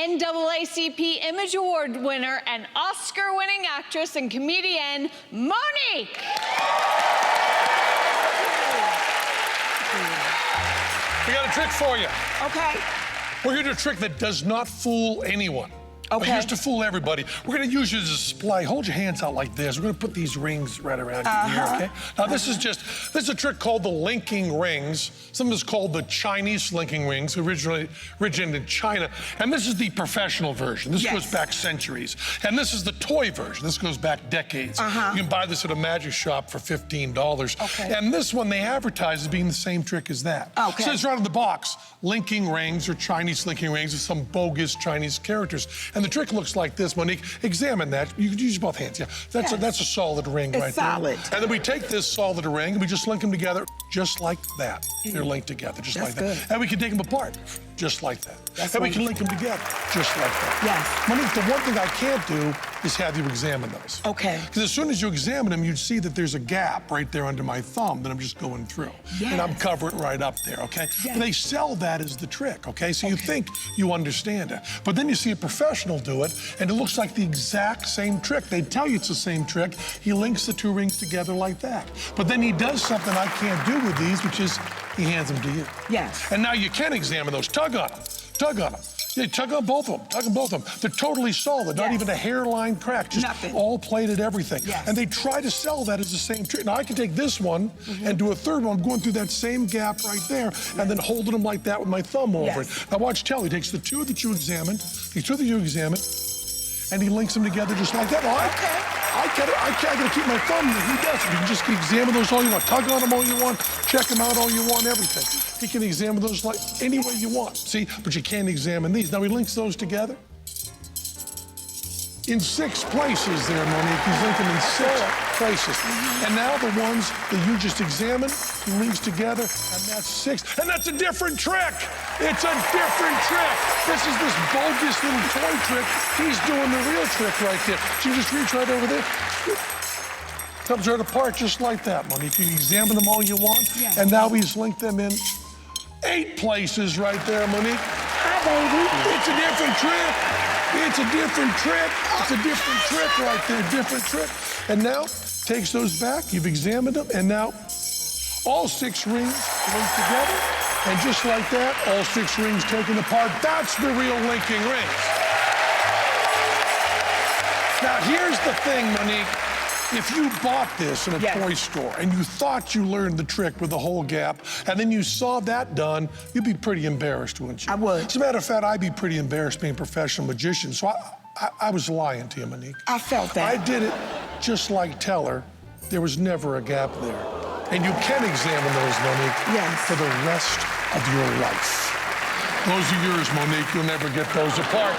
NAACP Image Award winner and Oscar-winning actress and comedian, Monique. We got a trick for you. Okay. We're going to do a trick that does not fool anyone. Okay. It used to fool everybody. We're going to use you as a display. Hold your hands out like this. We're going to put these rings right around your ear, okay? Now, this is a trick called the linking rings. Some of it's called the Chinese linking rings, originated in China. And this is the professional version. This goes back centuries. And this is the toy version. This goes back decades. You can buy this at a magic shop for $15. Okay. And this one they advertise as being the same trick as that. Okay. So it's right on the box. Linking rings or Chinese linking rings with some bogus Chinese characters. And the trick looks like this, Monique. Examine that. You can use both hands, yeah. That's a solid ring right there. Solid. And then we take this solid ring and we just link them together just like that. They're linked together, just like that. Good. And we can take them apart, just like that. And we can link them together, just like that. Yes. Monique, the one thing I can't do is have you examine those. Okay. Because as soon as you examine them, you'd see that there's a gap right there under my thumb that I'm just going through. Yes. And I'm covering right up there, okay? Yes. And they sell that as the trick, okay? So you think you understand it. But then you see a professional do it, and it looks like the exact same trick. They tell you it's the same trick. He links the two rings together like that. But then he does something I can't do with these, which is he hands them to you. Yes. And now you can examine those. Tug on them. Tug on them. Yeah, tug on both of them. Tug on both of them. They're totally solid. Not even a hairline crack. Just all plated everything. Yes. And they try to sell that as the same trick. Now, I can take this one and do a third one. I'm going through that same gap right there and then holding them like that with my thumb over it. Now, watch Telly. He takes the two that you examined, and he links them together just like that. Well, I gotta keep my thumb there. He doesn't. You can just examine those all you want. Tug on them all you want. Check them out all you want, everything. He can examine those like any way you want. See, but you can't examine these. Now he links those together in 6 places there, Monique. He's linking in 6 places. And now the ones that you just examined, he links together, and that's 6. And that's a different trick. It's a different trick. This is this bogus little toy trick. He's doing the real trick right there. So you just reach right over there. Comes right apart just like that, Monique. You can examine them all you want, and now he's linked them in 8 places right there, Monique. Hi, baby. It's a different trick. It's a different trick. It's a different trick right there, different trick. And now, takes those back, you've examined them, and now all 6 rings linked together, and just like that, all 6 rings taken apart. That's the real linking rings. Now, here's the thing, Monique. If you bought this in a toy store and you thought you learned the trick with the whole gap, and then you saw that done, you'd be pretty embarrassed, wouldn't you? I would. As a matter of fact, I'd be pretty embarrassed being a professional magician, so I was lying to you, Monique. I felt that. I did it just like Teller. There was never a gap there. And you can examine those, Monique, for the rest of your life. Those are yours, Monique. You'll never get those apart.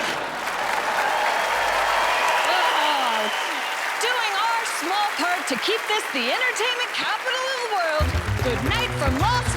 To keep this the entertainment capital of the world. Good night from Las